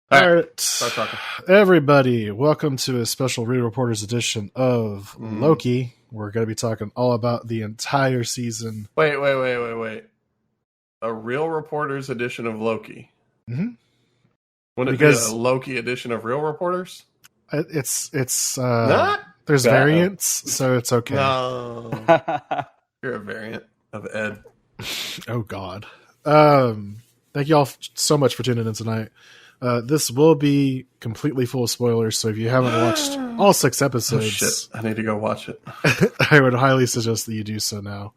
All right, start talking. everybody, welcome to a special Real Reporters edition of Loki. We're going to be talking all about the entire season. Wait. A Real Reporters edition of Loki. Mm-hmm. Wouldn't it be a Loki edition of Real Reporters? It's Not there's variants, so it's okay. No. You're a variant of Ed. Oh, God. Thank you all so much for tuning in tonight. This will be completely full of spoilers, so if you haven't watched all 6 episodes... Oh, shit. I need to go watch it. I would highly suggest that you do so now.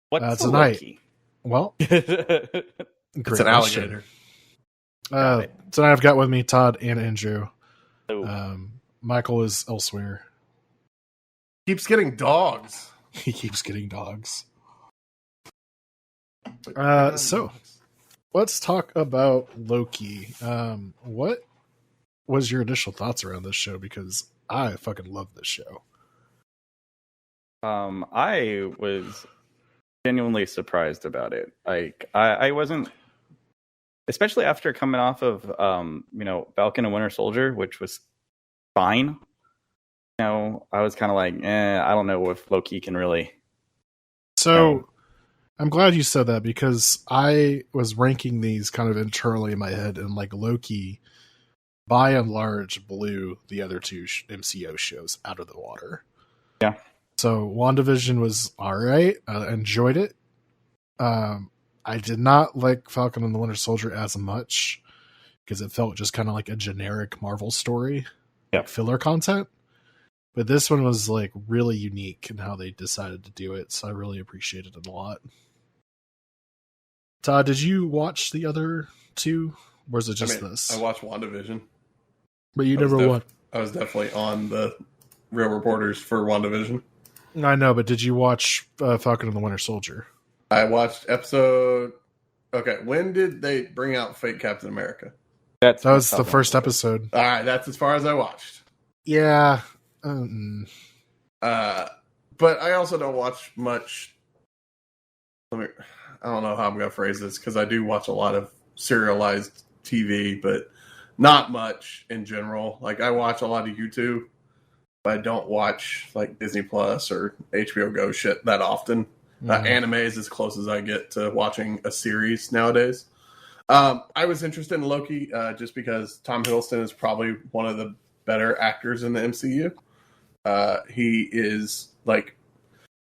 What's tonight? Loki? Well, it's an alligator. Tonight I've got with me Todd and Andrew. Oh. Michael is elsewhere. Keeps getting dogs. He keeps getting dogs. So let's talk about Loki. What was your initial thoughts around this show? Because I fucking love this show. I was genuinely surprised about it. Like, I wasn't, especially after coming off of, Falcon and Winter Soldier, which was fine. I was kind of like, I don't know if Loki can really. So I'm glad you said that, because I was ranking these kind of internally in my head, and like Loki, by and large, blew the other 2 MCU shows out of the water. Yeah. So WandaVision was all right. I enjoyed it. I did not like Falcon and the Winter Soldier as much, because it felt just kind of like a generic Marvel story, like filler content. But this one was like really unique in how they decided to do it, so I really appreciated it a lot. Todd, did you watch the other 2, or is it just this? I watched WandaVision. But you never watched. I was definitely on the Real Reporters for WandaVision. I know, but did you watch Falcon and the Winter Soldier? I watched episode... Okay, when did they bring out fake Captain America? That was the first episode. All right, that's as far as I watched. Yeah. But I also don't watch much... I don't know how I'm going to phrase this, because I do watch a lot of serialized TV, but not much in general. Like, I watch a lot of YouTube, but I don't watch like Disney Plus or HBO Go shit that often. Anime is as close as I get to watching a series nowadays. I was interested in Loki just because Tom Hiddleston is probably one of the better actors in the MCU. He is like...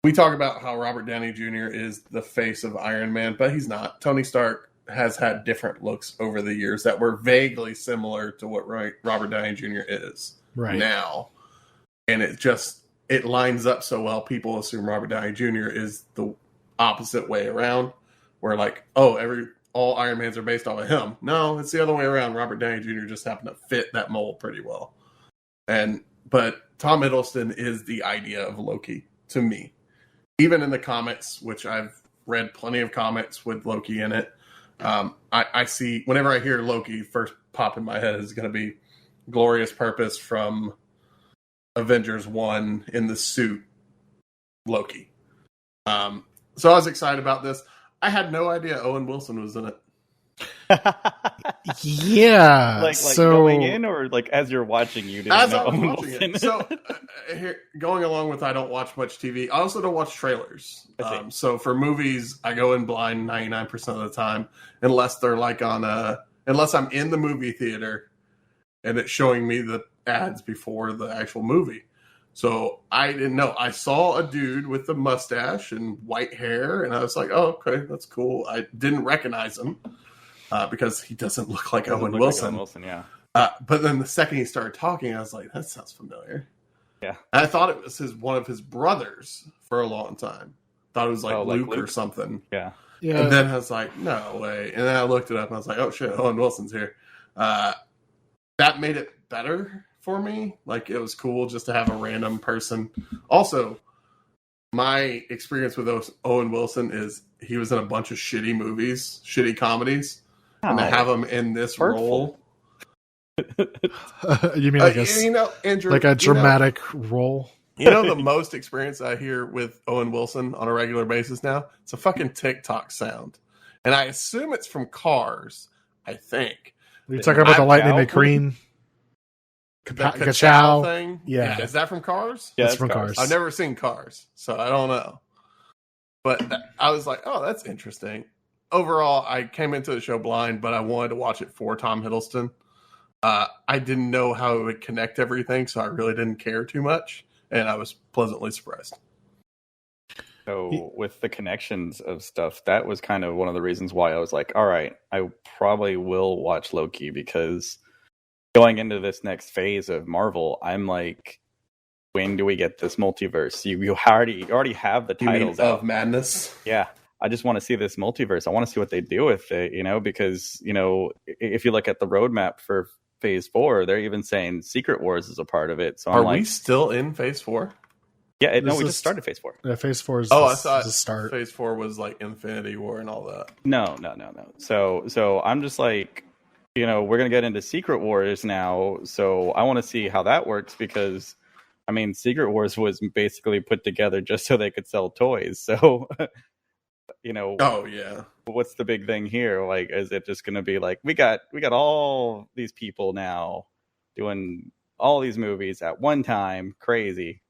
We talk about how Robert Downey Jr. is the face of Iron Man, but he's not. Tony Stark has had different looks over the years that were vaguely similar to what Robert Downey Jr. is now. And it lines up so well. People assume Robert Downey Jr. is the opposite way around, where like, all Iron Mans are based off of him. No, it's the other way around. Robert Downey Jr. just happened to fit that mold pretty well. But Tom Hiddleston is the idea of Loki to me. Even in the comics, which I've read plenty of comics with Loki in it, I see, whenever I hear Loki, first pop in my head is going to be Glorious Purpose from Avengers 1 in the suit Loki. So I was excited about this. I had no idea Owen Wilson was in it. Yeah. Like going in, or like as you're watching, you didn't as know I was Owen watching Wilson? it. So here, going along with I don't watch much TV. I also don't watch trailers. So for movies, I go in blind 99% of the time, unless they're like unless I'm in the movie theater and it's showing me the ads before the actual movie. So I didn't know. I saw a dude with a mustache and white hair, and I was like, "Oh, okay, that's cool." I didn't recognize him. Because he doesn't look like Owen Wilson. Yeah. But then the second he started talking, I was like, that sounds familiar. Yeah. And I thought it was one of his brothers for a long time. Thought it was like Luke or something. Yeah. And then I was like, no way. And then I looked it up and I was like, oh shit, Owen Wilson's here. That made it better for me. Like, it was cool just to have a random person. Also, my experience with Owen Wilson is he was in a bunch of shitty movies, shitty comedies. And to have him in this role. You mean Andrew, like a dramatic role? The most experience I hear with Owen Wilson on a regular basis now? It's a fucking TikTok sound. And I assume it's from Cars, I think. You're talking about the Lightning Chow? McQueen. The Ka-chow thing. Yeah. Is that from Cars? Yeah, That's it's from Cars. I've never seen Cars, so I don't know. But I was like, oh, that's interesting. Overall, I came into the show blind, but I wanted to watch it for Tom Hiddleston. I didn't know how it would connect everything, so I really didn't care too much, and I was pleasantly surprised. So with the connections of stuff, that was kind of one of the reasons why I was like, all right, I probably will watch Loki, because going into this next phase of Marvel, I'm like, when do we get this multiverse? You already have the titles of Madness. Yeah. I just want to see this multiverse. I want to see what they do with it, because, if you look at the roadmap for Phase 4, they're even saying Secret Wars is a part of it. So Are we still in Phase 4? Yeah, we just started Phase 4. Yeah, Phase 4 is I thought the start. Phase 4 was like Infinity War and all that. No. So I'm just like, we're going to get into Secret Wars now. So I want to see how that works, because, Secret Wars was basically put together just so they could sell toys. So, Oh, yeah. what's the big thing here? Like, is it just going to be like, we got all these people now doing all these movies at one time? Crazy.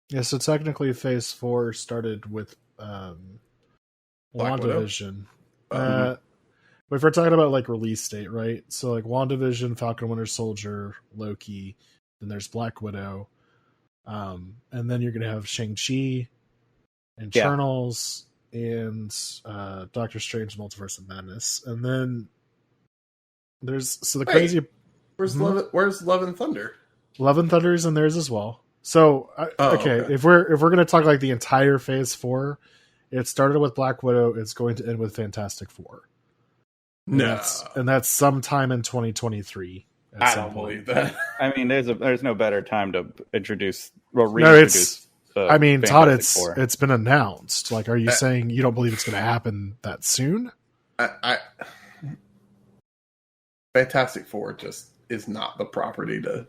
Yeah, so technically Phase 4 started with WandaVision. But if we're talking about like release date, right? So like WandaVision, Falcon Winter Soldier, Loki, then there's Black Widow. And then you're going to have Shang-Chi, Eternals, and Doctor Strange Multiverse of Madness. And then there's crazy... Where's Love and Thunder? Love and Thunder is in theirs as well. So okay, if we're gonna talk like the entire Phase 4, it started with Black Widow. It's going to end with Fantastic Four. And that's sometime in 2023. I don't believe that. There's no better time to introduce or reintroduce. Todd, it's been announced. Like, are you saying you don't believe it's going to happen that soon? Fantastic Four just is not the property to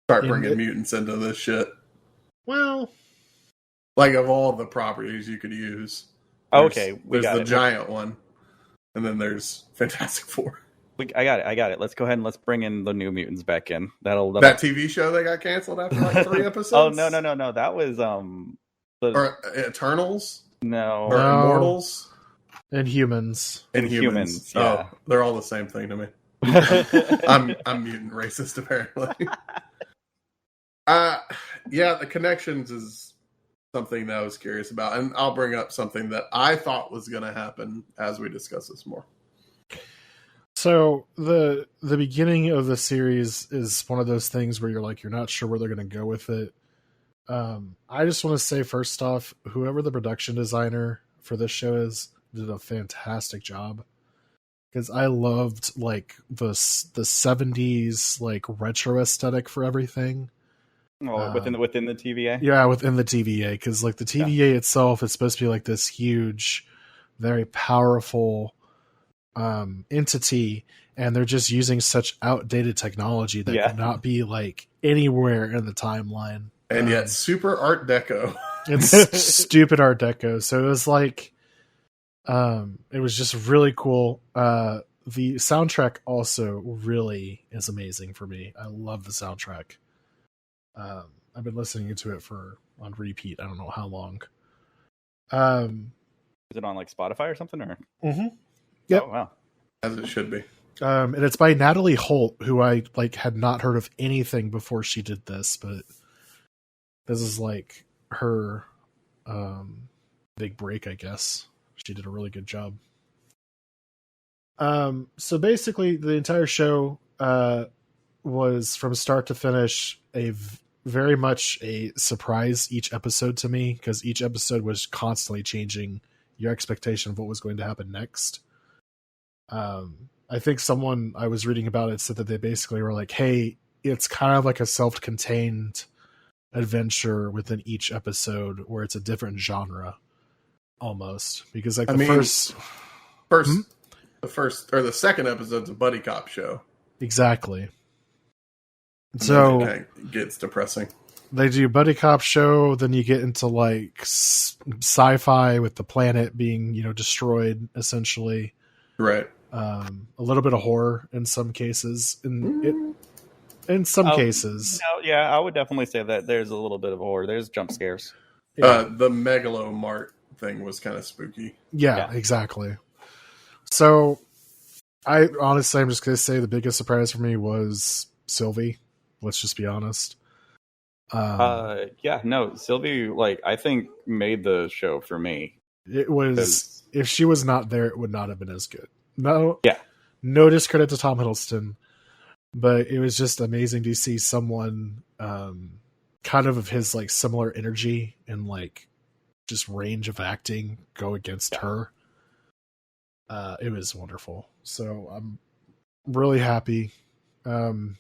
start bringing mutants into this shit. Well, like, of all the properties you could use, there's the giant one, and then there's Fantastic Four. I got it. Let's go ahead and let's bring in the New Mutants back in. That TV show that got canceled after like 3 episodes. Oh no! That was or Eternals. No, or Immortals. Inhumans. Inhumans. Yeah. Oh, they're all the same thing to me. I'm mutant racist apparently. The connections is something that I was curious about, and I'll bring up something that I thought was going to happen as we discuss this more. So the beginning of the series is one of those things where you're not sure where they're going to go with it. I just want to say, first off, whoever the production designer for this show is did a fantastic job, because I loved like the 70s like retro aesthetic for everything. Within the TVA? Yeah, within the TVA, because like the TVA itself is supposed to be like this huge, very powerful entity, and they're just using such outdated technology that could not be like anywhere in the timeline. And yet super Art Deco. It's stupid Art Deco. So it was like, it was just really cool. The soundtrack also really is amazing for me. I love the soundtrack. I've been listening to it on repeat. I don't know how long. Is it on like Spotify or something? Or yep. Oh, wow. As it should be. And it's by Natalie Holt, who I had not heard of anything before she did this, but this is like her big break, I guess. She did a really good job. So basically, the entire show was from start to finish very much a surprise each episode to me, because each episode was constantly changing your expectation of what was going to happen next. I think someone I was reading about it said that they basically were like, hey, it's kind of like a self-contained adventure within each episode where it's a different genre almost, because like the second episode's a buddy cop show. Exactly. So it gets depressing. They do buddy cop show, then you get into like sci-fi with the planet being, destroyed essentially. Right. A little bit of horror in some cases. In some cases, No, yeah, I would definitely say that there's a little bit of horror. There's jump scares. The Megalomart thing was kind of spooky. Yeah, exactly. So, I'm just going to say the biggest surprise for me was Sylvie. Let's just be honest. Sylvie, I think made the show for me. It was, if she was not there, it would not have been as good. No discredit to Tom Hiddleston, but it was just amazing to see someone kind of his similar energy and just range of acting go against her. It was wonderful. So I'm really happy. Do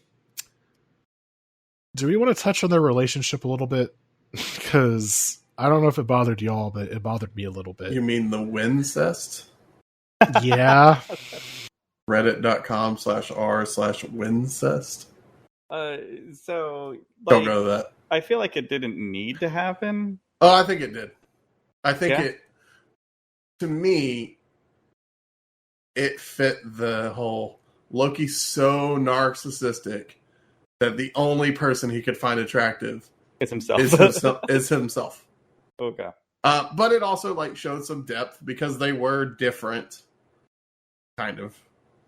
we want to touch on their relationship a little bit? Because I don't know if it bothered y'all, but it bothered me a little bit. You mean the Wincest? Yeah. Reddit.com/r/Wincest. So don't go to that. I feel like it didn't need to happen. Oh, I think it did. I think it, to me, it fit the whole Loki's so narcissistic that the only person he could find attractive is himself. Is himself. Okay. But it also showed some depth because they were different, kind of.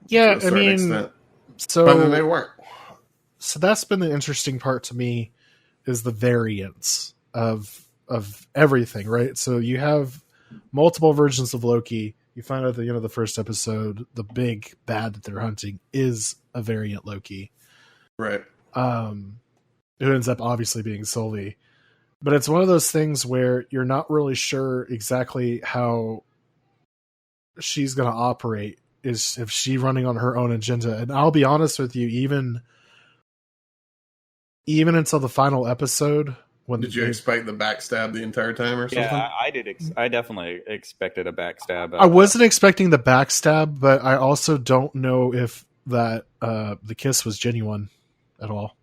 Yeah, to a certain extent. So but then they weren't. So that's been the interesting part to me, is the variance of everything, right? So you have multiple versions of Loki. You find out at the end of the first episode, the big bad that they're hunting is a variant Loki. Right. Who ends up obviously being Sylvie. But it's one of those things where you're not really sure exactly how she's going to operate. Is if she running on her own agenda. And I'll be honest with you, even until the final episode. Did you expect the backstab the entire time or something? Yeah, I did. I definitely expected a backstab. I wasn't expecting the backstab, but I also don't know if that the kiss was genuine at all.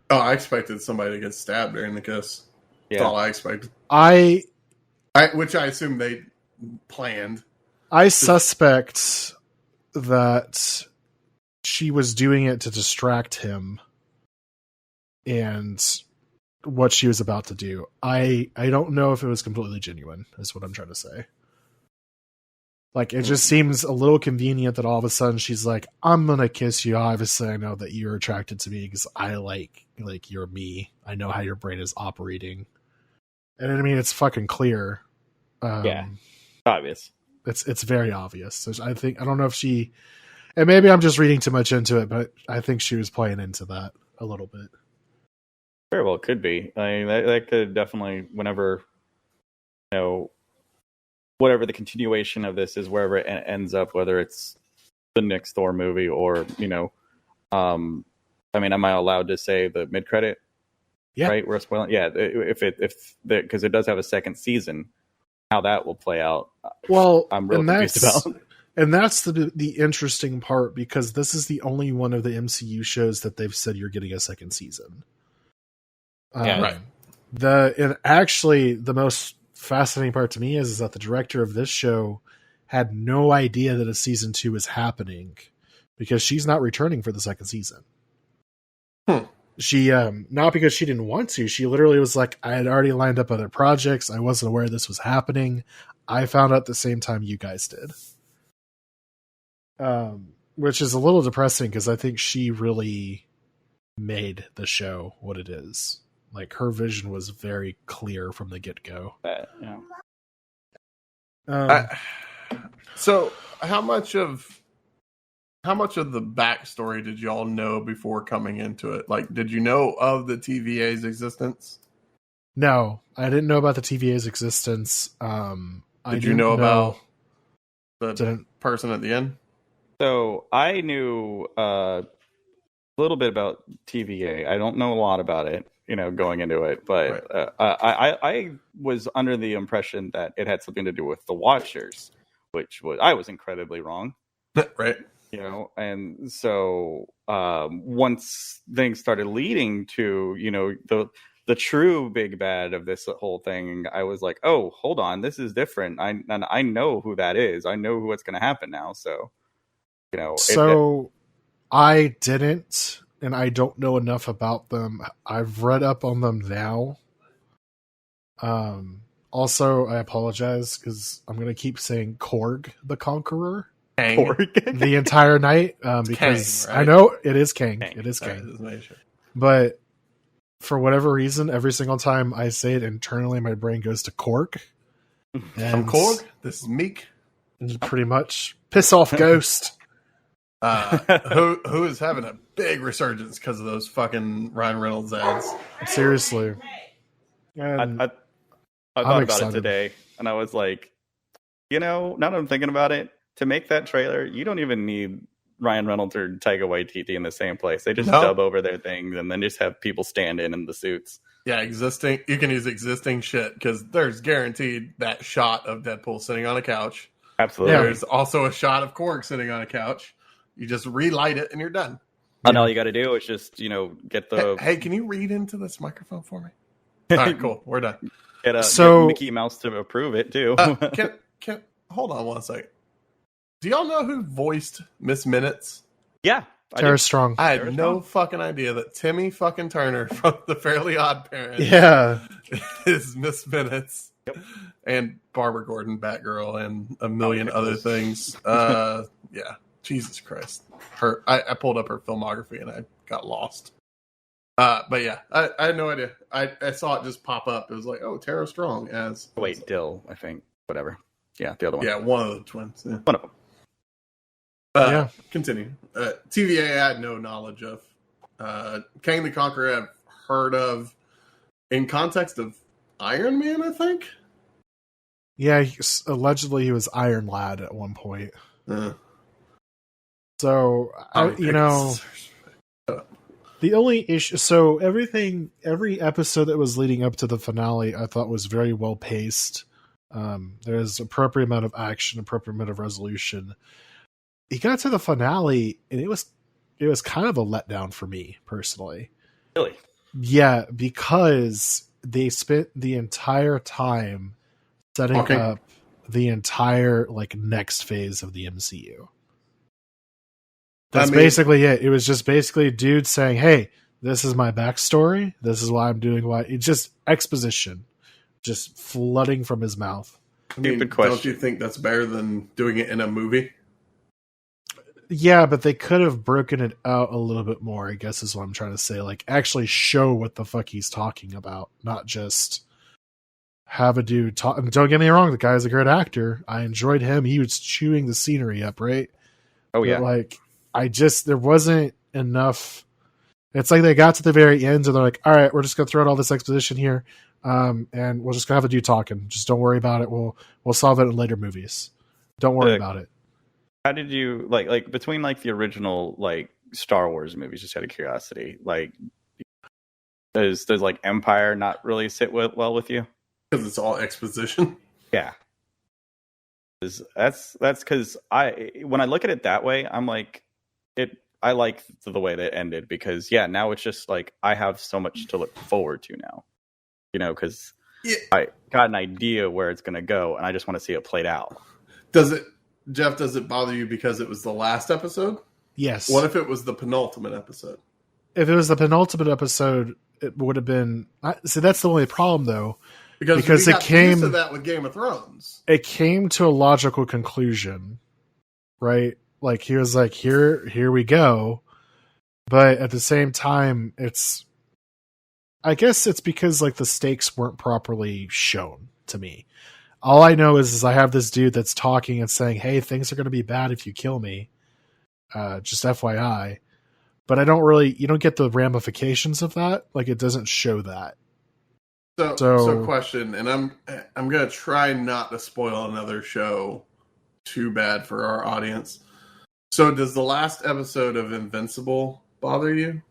Oh, I expected somebody to get stabbed during the kiss. That's all I expected. Which I assume they planned. I suspect that she was doing it to distract him and what she was about to do. I don't know if it was completely genuine, is what I'm trying to say. It just seems a little convenient that all of a sudden she's like, I'm going to kiss you. Obviously, I know that you're attracted to me because I like you're me. I know how your brain is operating. And I mean, it's fucking clear. Obvious. It's very obvious. So I don't know if she, and maybe I'm just reading too much into it, but I think she was playing into that a little bit. Very well could be. I mean, that could definitely, whenever, whatever the continuation of this is, wherever it ends up, whether it's the next Thor movie or, I mean, am I allowed to say the mid-credit? Yeah. Right? We're spoiling. Yeah. Because it does have a second season, how that will play out. Well, I'm really confused about. And that's the interesting part, because this is the only one of the MCU shows that they've said you're getting a second season. Right. And actually, the most fascinating part to me is that the director of this show had no idea that a season 2 is happening, because she's not returning for the second season. She, not because she didn't want to, she literally was like, I had already lined up other projects. I wasn't aware this was happening. I found out the same time you guys did. Which is a little depressing, because I think she really made the show what it is. Her vision was very clear from the get-go. So how much of the backstory did y'all know before coming into it? Did you know of the TVA's existence? No, I didn't know about the TVA's existence. Did you know about the person at the end? So I knew a little bit about TVA. I don't know a lot about it, going into it, but right. I was under the impression that it had something to do with the Watchers, which I was incredibly wrong. Right. And so once things started leading to, the true big bad of this whole thing, I was like, oh, hold on, this is different. I know who that is. I know what's going to happen now. So So I didn't, and I don't know enough about them. I've read up on them now. Also, I apologize because I'm going to keep saying Korg the Conqueror the entire night because Kang, right? I know it is Kang. Kang. It is Kang. Right, sure. But for whatever reason, every single time I say it internally, my brain goes to Korg. I'm Korg. This is Meek. Pretty much. Piss off, Ghost. Who is having a big resurgence because of those fucking Ryan Reynolds ads. Seriously. And I thought about it today, and I was like, now that I'm thinking about it, to make that trailer, you don't even need Ryan Reynolds or Taika Waititi in the same place. They just dub over their things and then just have people stand in the suits. Yeah, you can use existing shit because there's guaranteed that shot of Deadpool sitting on a couch. Absolutely. Yeah. There's also a shot of Korg sitting on a couch. You just relight it and you're done. And all you got to do is just, get the... Hey, can you read into this microphone for me? All right, cool. We're done. Get Mickey Mouse to approve it, too. Can hold on one second. Do y'all know who voiced Miss Minutes? Yeah. Tara Strong. I had no fucking idea that Timmy fucking Turner from The Fairly Odd Parents is Miss Minutes. Yep. And Barbara Gordon, Batgirl, and a million other things. Yeah. Jesus Christ. I pulled up her filmography and I got lost. But yeah, I had no idea. I saw it just pop up. It was like, oh, Tara Strong as... Wait, Dill, I think. Whatever. Yeah, the other one. Yeah, one of the twins. Yeah. One of them. Continue. TVA I had no knowledge of. Kang the Conqueror I've heard of in context of Iron Man, I think. Yeah, allegedly he was Iron Lad at one point. So, the only issue... So every episode that was leading up to the finale I thought was very well paced. There's appropriate amount of action, appropriate amount of resolution. He got to the finale, and it was kind of a letdown for me personally. Really? Yeah, because they spent the entire time setting up the entire next phase of the MCU. That's basically it. It was just basically a dude saying, "Hey, this is my backstory. This is why I'm doing why." It's just exposition, just flooding from his mouth. Stupid question. Don't you think that's better than doing it in a movie? Yeah, but they could have broken it out a little bit more, I guess is what I'm trying to say. Actually show what the fuck he's talking about, not just have a dude talk. Don't get me wrong, the guy's a great actor. I enjoyed him. He was chewing the scenery up, right? Oh, yeah. But there wasn't enough. It's like they got to the very end and they're like, all right, we're just going to throw out all this exposition here. And we're just going to have a dude talking. Just don't worry about it. We'll solve it in later movies. Don't worry about it. How did you like between the original Star Wars movies? Just out of curiosity, does Empire not really sit well with you? Because it's all exposition. Yeah, that's because when I look at it that way, I'm like it. I like the way that it ended because now it's just I have so much to look forward to now. Because I got an idea where it's going to go, and I just want to see it played out. Jeff, does it bother you because it was the last episode? Yes. What if it was the penultimate episode? If it was the penultimate episode, it would have been... See, that's the only problem, though. Because it came to that with Game of Thrones. It came to a logical conclusion, right? He was like, here we go. But at the same time, I guess it's because the stakes weren't properly shown to me. All I know is I have this dude that's talking and saying, hey, things are going to be bad if you kill me. Just FYI. But you don't get the ramifications of that. It doesn't show that. So question, and I'm going to try not to spoil another show too bad for our audience. So does the last episode of Invincible bother you?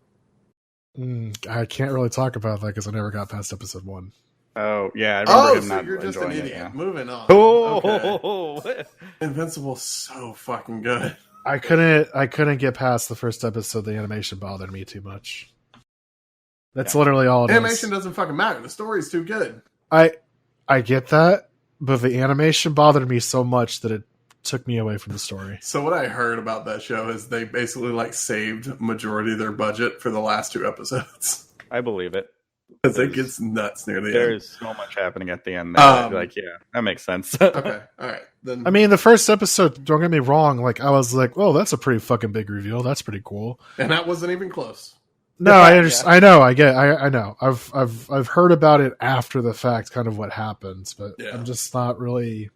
I can't really talk about that because I never got past episode 1. Oh, yeah. I remember him so not you're just an idiot. Yeah. Moving on. Oh, okay. Invincible's so fucking good. I couldn't get past the first episode. The animation bothered me too much. That's literally all it is. Animation doesn't fucking matter. The story's too good. I get that, but the animation bothered me so much that it took me away from the story. So what I heard about that show is they basically like saved majority of their budget for the last 2 episodes. I believe it. Because it gets nuts near the end. There's so much happening at the end there. That makes sense. Okay, all right. Then I mean, the first episode, don't get me wrong, like I was like, "Oh, that's a pretty fucking big reveal. That's pretty cool." And that wasn't even close. No, I understand. I know. I know. I've heard about it after the fact, kind of what happens, but I'm just not really.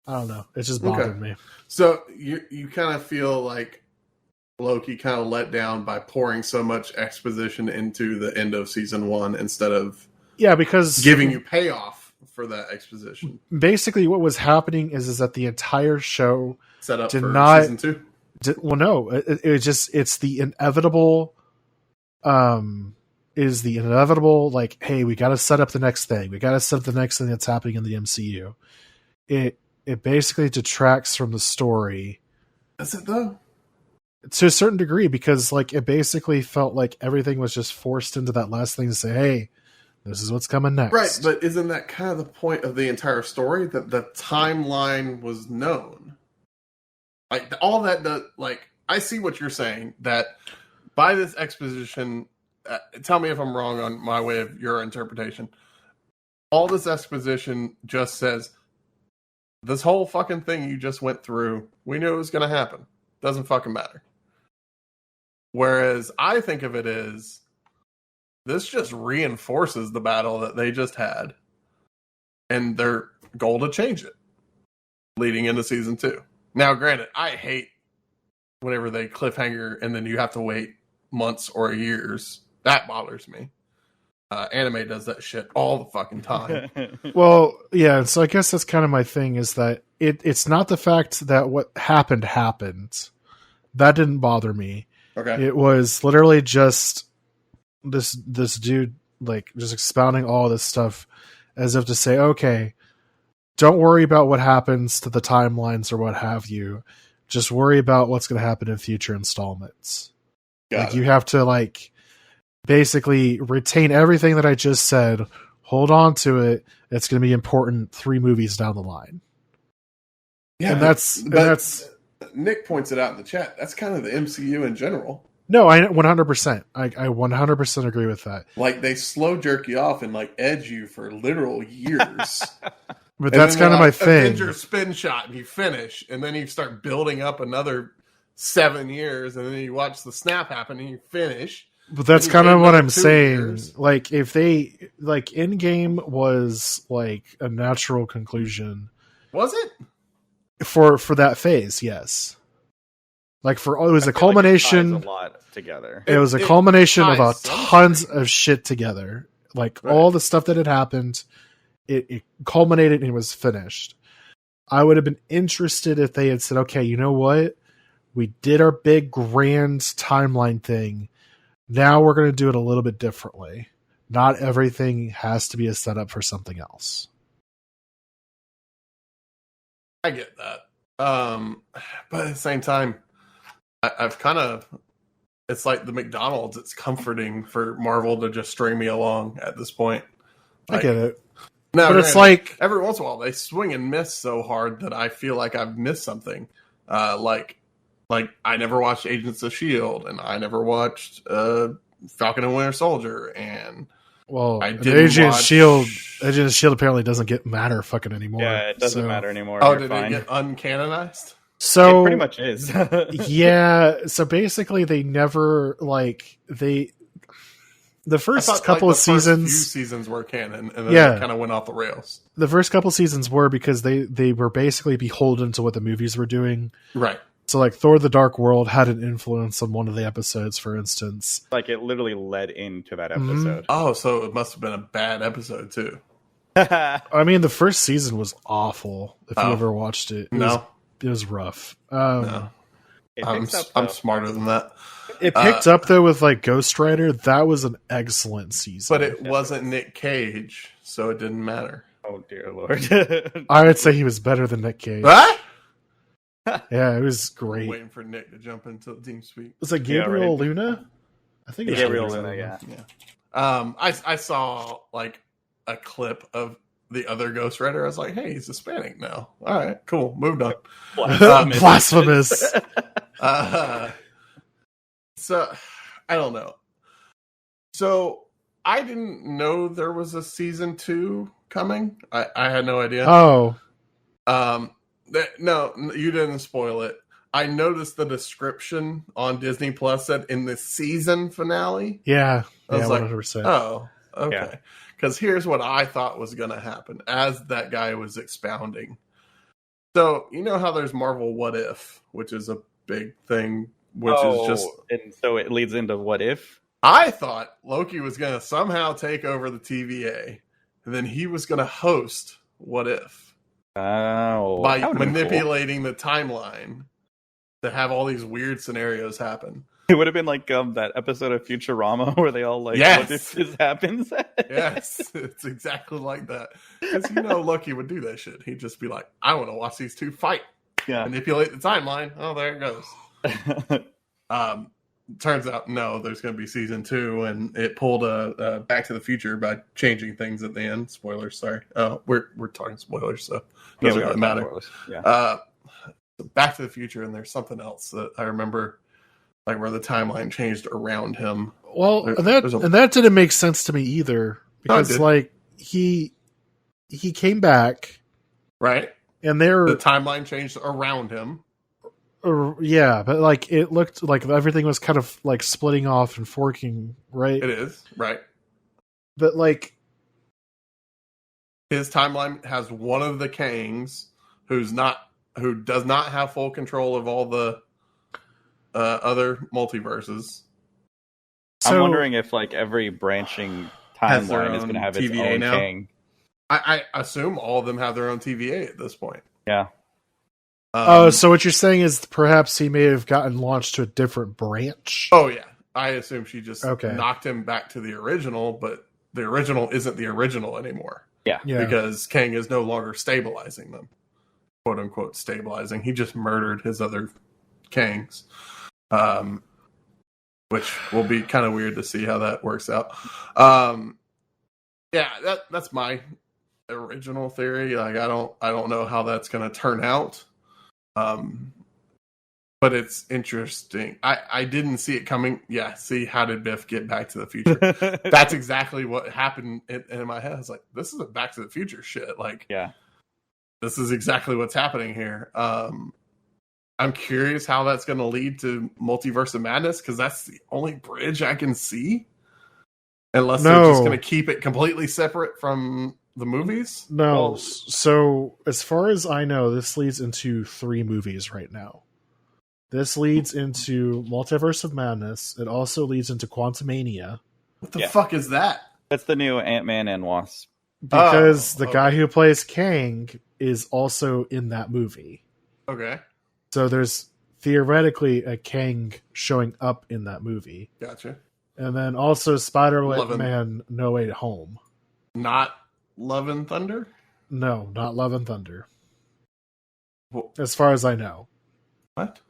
I don't know. It just bothered me. So you kind of feel like Loki kind of let down by pouring so much exposition into the end of season 1 instead of because giving you payoff for that exposition. Basically, what was happening is that the entire show set up did for not, season 2. No, it's the inevitable. Is the inevitable like, hey, we got to set up the next thing. We got to set up the next thing that's happening in the MCU. It basically detracts from the story. Is it though? To a certain degree, because like it basically felt like everything was just forced into that last thing to say, hey, this is what's coming next. Right, but isn't that kind of the point of the entire story, that the timeline was known? Like all that, like I see what you're saying, that by this exposition, tell me if I'm wrong on my way of your interpretation. All this exposition just says, this whole fucking thing you just went through, we knew it was going to happen. Doesn't fucking matter. Whereas I think of it as, this just reinforces the battle that they just had and their goal to change it leading into season 2. Now, granted, I hate whenever they cliffhanger and then you have to wait months or years. That bothers me. Anime does that shit all the fucking time. Well, yeah, so I guess that's kind of my thing, is that it's not the fact that what happened. That didn't bother me. Okay. It was literally just this dude like just expounding all this stuff as if to say, okay, don't worry about what happens to the timelines or what have you. Just worry about what's going to happen in future installments. You have to like basically retain everything that I just said, hold on to it. It's going to be important 3 movies down the line. Yeah, and that's Nick points it out in the chat. That's kind of the MCU in general. No, I 100%. I 100% agree with that. Like they slow jerk you off and like edge you for literal years. But that's kind of my thing. Avenger spin shot and you finish, and then you start building up another 7 years, and then you watch the snap happen and you finish. But that's kind of what I'm saying. Years. Like if they like Endgame was like a natural conclusion. Was it? For that phase, yes. Like it was a culmination. Like it ties a lot together. It was a culmination of tons of shit together. Like all the stuff that had happened, it culminated and it was finished. I would have been interested if they had said, okay, you know what? We did our big grand timeline thing. Now we're going to do it a little bit differently. Not everything has to be a setup for something else. I get that. But at the same time, I've kind of, it's like the McDonald's. It's comforting for Marvel to just string me along at this point. I get it. No, but it's like every once in a while they swing and miss so hard that I feel like I've missed something. Like I never watched Agents of S.H.I.E.L.D. and I never watched Falcon and Winter Soldier, and Agents of S.H.I.E.L.D. apparently doesn't matter fucking anymore. Yeah, it doesn't matter anymore. Oh, did it get uncanonized? So it pretty much is. Yeah. So basically, they never the first couple of seasons. Few seasons were canon, and then it kind of went off the rails. The first couple of seasons were because they were basically beholden to what the movies were doing. Right. So like Thor: The Dark World had an influence on one of the episodes, for instance. Like it literally led into that episode. Mm-hmm. Oh, so it must have been a bad episode too. I mean, the first season was awful. If you ever watched it, it was rough. No. I'm smarter than that. It picked up though with like Ghost Rider. That was an excellent season, but it wasn't Nick Cage, so it didn't matter. Oh dear Lord! I would say he was better than Nick Cage. What? Yeah, it was great. I'm waiting for Nick to jump into the team speak. Was it Gabriel Luna? I think it was Gabriel Luna. Yeah. I saw like a clip of the other Ghost Rider. I was like, hey, he's Hispanic now. All right, cool. Moved on. Blasphemous. So I don't know. So I didn't know there was a season 2 coming. I had no idea. Oh. No, you didn't spoil it. I noticed the description on Disney Plus said in the season finale. Yeah. I was like, 100%. oh, okay. Because here's what I thought was going to happen as that guy was expounding. So, you know how there's Marvel What If, which is a big thing, which is just... And so it leads into What If? I thought Loki was going to somehow take over the TVA, and then he was going to host What If. Oh. By manipulating the timeline to have all these weird scenarios happen. It would have been like that episode of Futurama where they all like, yes. What if this happens? Yes, it's exactly like that. Because Loki would do that shit. He'd just be like, I want to watch these two fight. Yeah. Manipulate the timeline. Oh, there it goes. Turns out, no, there's going to be season 2, and it pulled a Back to the Future by changing things at the end. Spoilers, sorry. We're talking spoilers, so it doesn't really matter. Yeah. Back to the Future, and there's something else that I remember, like where the timeline changed around him. Well, that didn't make sense to me either, because he came back, right, and the timeline changed around him. Yeah, but like it looked like everything was kind of like splitting off and forking, right? It is, right. But like his timeline has one of the Kangs who does not have full control of all the other multiverses. So, I'm wondering if like every branching timeline is going to have its TVA own now. Kang. I assume all of them have their own TVA at this point. Yeah. So what you're saying is perhaps he may have gotten launched to a different branch? Oh, yeah. I assume she just knocked him back to the original, but the original isn't the original anymore. Yeah. Because Kang is no longer stabilizing them. Quote unquote stabilizing. He just murdered his other Kangs. Which will be kind of weird to see how that works out. That's my original theory. Like I don't know how that's going to turn out. But it's interesting. I didn't see it coming. Yeah, see, how did Biff get Back to the Future? That's exactly what happened in my head. I was like, this is a Back to the Future shit. Like, yeah, this is exactly what's happening here. I'm curious how that's going to lead to Multiverse of Madness, because that's the only bridge I can see. Unless they're just going to keep it completely separate from the movies? No. Well, so as far as I know, this leads into 3 movies right now. This leads into Multiverse of Madness. It also leads into Quantumania. What the fuck is that? That's the new Ant-Man and Wasp. Because the guy who plays Kang is also in that movie. Okay. So there's theoretically a Kang showing up in that movie. Gotcha. And then also Spider-Man No Way Home. Not Love and Thunder? No, not Love and Thunder. Well, as far as I know. What?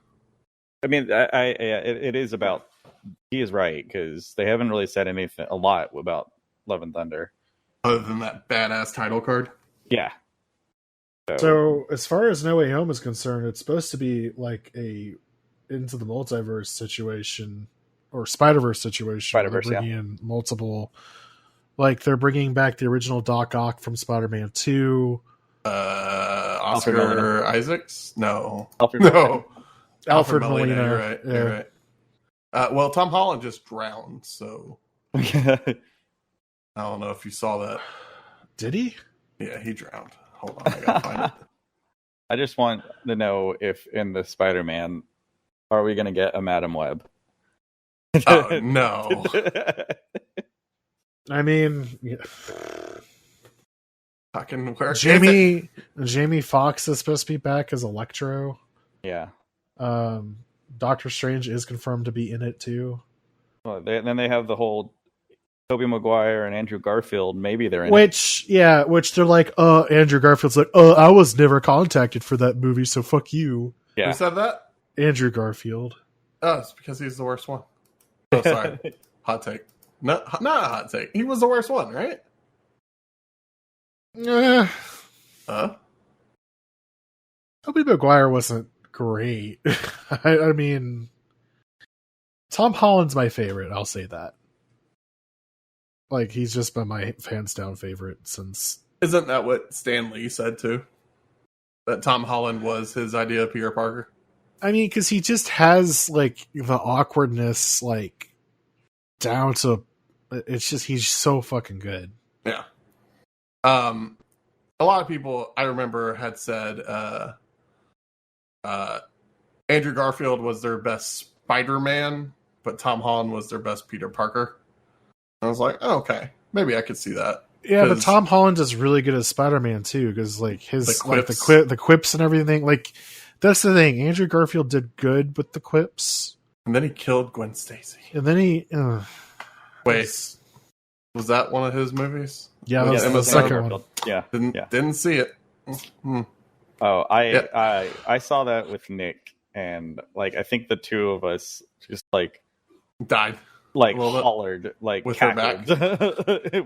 I mean, it is about... He is right, because they haven't really said a lot about Love and Thunder. Other than that badass title card? Yeah. So as far as No Way Home is concerned, it's supposed to be like a Into the Multiverse situation, or Spider-Verse situation. Spider-Verse, bringing in multiple... Like, they're bringing back the original Doc Ock from Spider-Man 2. Oscar Isaacs? No. Alfred Molina. You're right. Yeah. You're right. Well, Tom Holland just drowned, so... I don't know if you saw that. Did he? Yeah, he drowned. Hold on, I gotta find it. I just want to know if in the Spider-Man, are we going to get a Madam Web? Oh, no. I mean, yeah. Fucking where Jamie Foxx is supposed to be back as Electro. Yeah. Doctor Strange is confirmed to be in it too. Well, then they have the whole Tobey Maguire and Andrew Garfield. Maybe they're in which they're like, Andrew Garfield's like, I was never contacted for that movie, so fuck you. Yeah. Who said that? Andrew Garfield. Oh, it's because he's the worst one. Oh, sorry. Hot take. No, not a hot take. He was the worst one, right? Eh, Huh? Tobey Maguire wasn't great. I mean, Tom Holland's my favorite. I'll say that. Like, he's just been my hands down favorite since. Isn't that what Stan Lee said too? That Tom Holland was his idea of Peter Parker? I mean, because he just has like the awkwardness, like down to. It's just he's so fucking good. Yeah. A lot of people I remember had said Andrew Garfield was their best Spider-Man, but Tom Holland was their best Peter Parker. I was like, oh, okay, maybe I could see that. Yeah, but Tom Holland is really good as Spider-Man too, because like his the quips and everything. Like that's the thing. Andrew Garfield did good with the quips, and then he killed Gwen Stacy. And then he wait, was that one of his movies? Yeah, that was the second one. Yeah, didn't see it. Mm-hmm. Oh, I saw that with Nick, and like I think the two of us just like died, like hollered, like with her back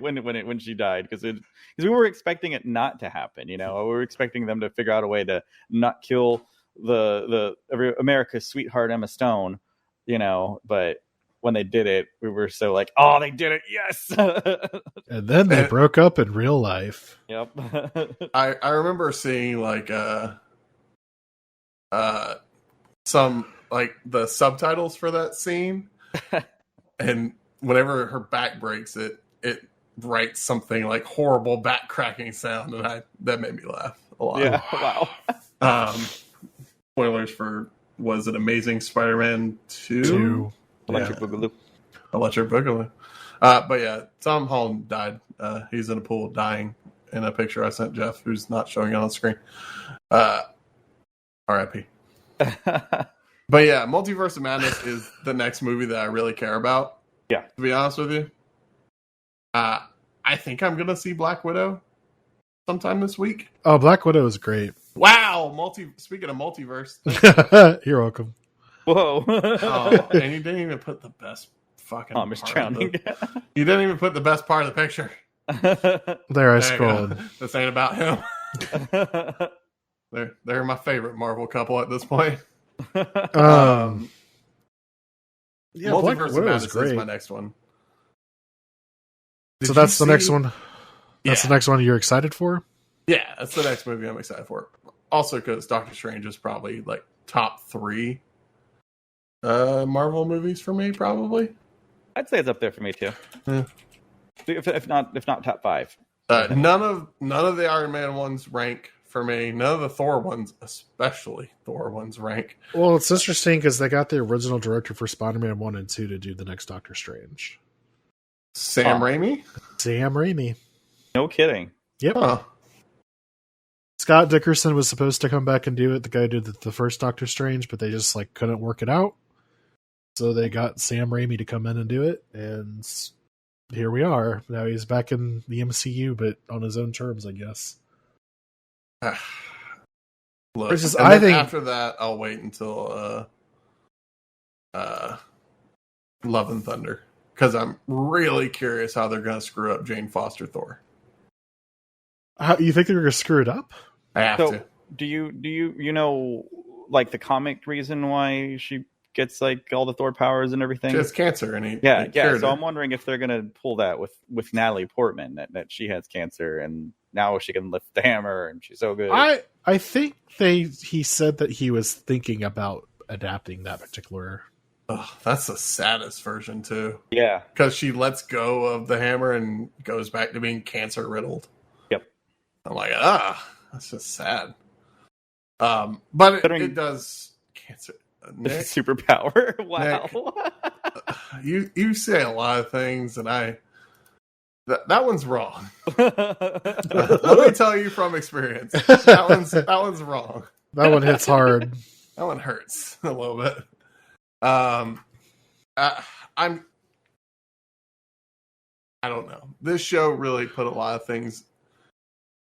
when she died, because we were expecting it not to happen. You know, we were expecting them to figure out a way to not kill the America's sweetheart Emma Stone. You know, but when they did it, we were so like, oh, they did it, yes. And then they broke up in real life. Yep. I remember seeing like some like the subtitles for that scene, and whenever her back breaks, it writes something like horrible back cracking sound, and that made me laugh a lot. Yeah, wow. Spoilers for was it Amazing Spider-Man 2? Electric Boogaloo. Electric Boogaloo. But yeah, Tom Holland died. He's in a pool dying in a picture I sent Jeff, who's not showing it on screen. R.I.P. But yeah, Multiverse of Madness is the next movie that I really care about. Yeah. To be honest with you. I think I'm going to see Black Widow sometime this week. Oh, Black Widow is great. Wow! Speaking of multiverse. You're welcome. Whoa. Oh, and you didn't even put the best fucking Thomas drowning. You didn't even put the best part of the picture. There I scrolled. This ain't about him. They're my favorite Marvel couple at this point. Yeah, Multiverse of Madness is my next one. So that's the next one. That's the next one you're excited for? Yeah, that's the next movie I'm excited for. Also, because Doctor Strange is probably like top 3 Marvel movies for me, probably. I'd say it's up there for me too. Yeah. If not top 5. None of the Iron Man ones rank for me. None of the Thor ones, especially Thor ones, rank. Well, it's interesting because they got the original director for Spider-Man 1 and 2 to do the next Doctor Strange. Sam Raimi? Sam Raimi. No kidding. Yep. Huh. Scott Dickerson was supposed to come back and do it. The guy who did the first Doctor Strange, but they just like couldn't work it out. So they got Sam Raimi to come in and do it, and here we are. Now he's back in the MCU, but on his own terms, I guess. Look, I think after that, I'll wait until Love and Thunder, because I'm really curious how they're going to screw up Jane Foster Thor. How you think they're going to screw it up? I have to. Do you know like the comic reason why she gets like all the Thor powers and everything? She has cancer, and he So I'm wondering if they're going to pull that with Natalie Portman, that she has cancer and now she can lift the hammer and she's so good. I think he said that he was thinking about adapting that particular. Oh, that's the saddest version too. Yeah, because she lets go of the hammer and goes back to being cancer riddled. Yep. I'm like, that's just sad. But it does cancer. Nick, superpower. Wow. Nick, you say a lot of things, and that one's wrong. Let me tell you from experience. That one's wrong. That one hits hard. That one hurts a little bit. I don't know. This show really put a lot of things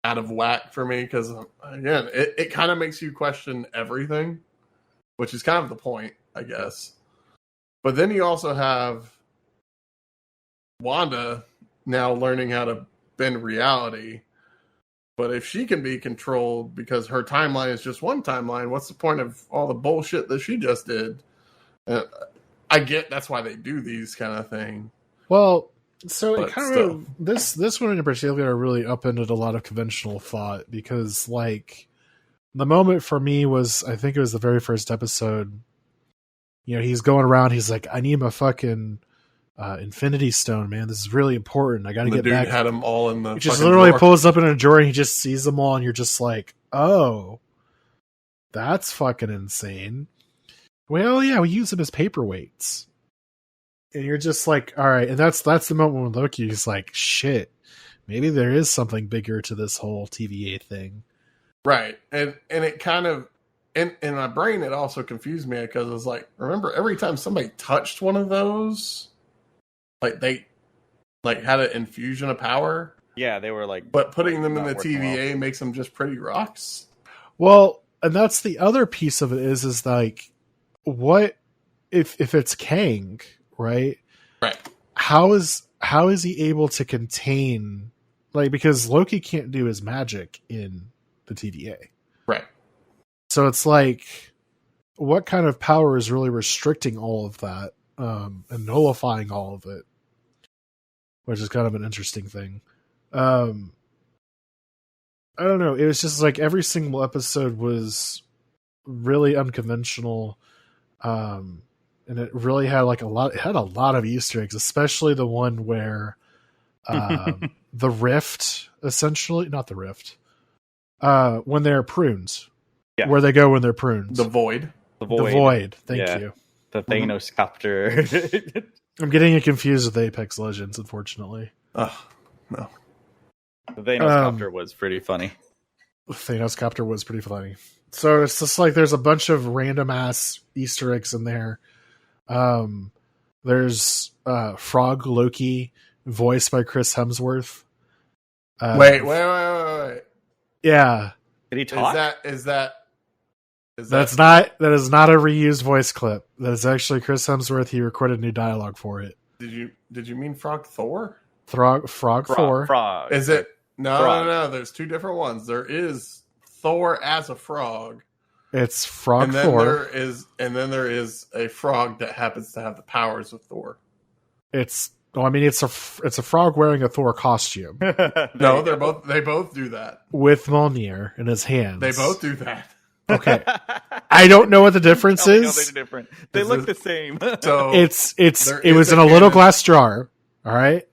out of whack for me, because again, it kind of makes you question everything, which is kind of the point, I guess. But then you also have Wanda now learning how to bend reality, But if she can be controlled because her timeline is just one timeline, what's the point of all the bullshit that she just did? I get that's why they do these kind of thing. Well, so But it kind still. of this one in particular really upended a lot of conventional thought because, like, the moment for me was, I think it was the very first episode. You know, he's going around. He's like, "I need my fucking Infinity Stone, man. This is really important. I got to The get dude back." had them all in the He just fucking literally drawer. pulls up in a drawer and he just sees them all, and you're just like, "Oh, that's fucking insane." Well, yeah, we use them as paperweights. And you're just like, all right. And that's the moment when Loki's like, shit, maybe there is something bigger to this whole TVA thing. Right. And it kind of, in my brain, it also confused me because it was like, remember every time somebody touched one of those, like they like had an infusion of power? Yeah, they were like... But putting them in not the working TVA makes them just pretty rocks? Well, and that's the other piece of it is like, what if it's Kang, right? Right. How is he able to contain, like, because Loki can't do his magic in the TVA. Right. So it's like, what kind of power is really restricting all of that and nullifying all of it? Which is kind of an interesting thing. I don't know. It was just like every single episode was really unconventional. And it really had like it had a lot of Easter eggs, especially the one where the rift, essentially, not the rift, when they're pruned. Yeah. Where they go when they're pruned. The void. The The void. Thank Yeah. you. The Thanos copter. I'm getting it confused with Apex Legends, unfortunately. Oh, no. The Thanos copter was pretty funny. Thanos copter was pretty funny. So it's just like there's a bunch of random ass Easter eggs in there. There's Frog Loki, voiced by Chris Hemsworth. Wait. Yeah, Did he talk? That is that is not a reused voice clip. That is actually Chris Hemsworth. He recorded new dialogue for it. Did you mean Frog Thor? Frog Thor. Frog. Is it? No, Frog. no. There's two different ones. There is Thor as a frog. It's Frog And then Thor. there is a frog that happens to have the powers of Thor. It's a frog wearing a Thor costume No, they both do that. with Mjolnir in his hands. They both do that. Okay. I don't know what the difference No, is. they're different. They look the same. So It was in a little glass jar. All right.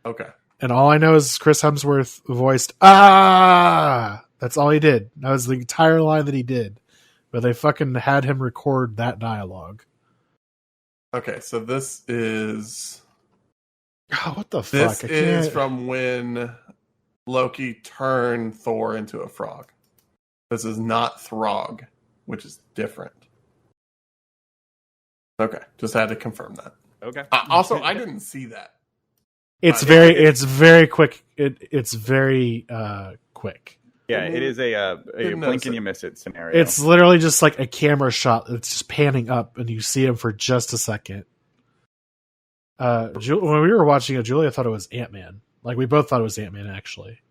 okay. And all I know is Chris Hemsworth voiced, "Ah!" That's all he did. That was the entire line that he did. But they fucking had him record that dialogue. Okay, so this is Oh, what the fuck? this is from when Loki turned Thor into a frog. This is not Throg, which is different. Okay, just had to confirm that. Okay. Also, I didn't see that. It's very quick. It's very quick. Yeah, it is a Didn't blink notice and it. you miss it scenario. It's literally just like a camera shot that's just panning up, and you see him for just a second. When we were watching it, Julia thought it was Ant-Man. Like, we both thought it was Ant-Man, actually.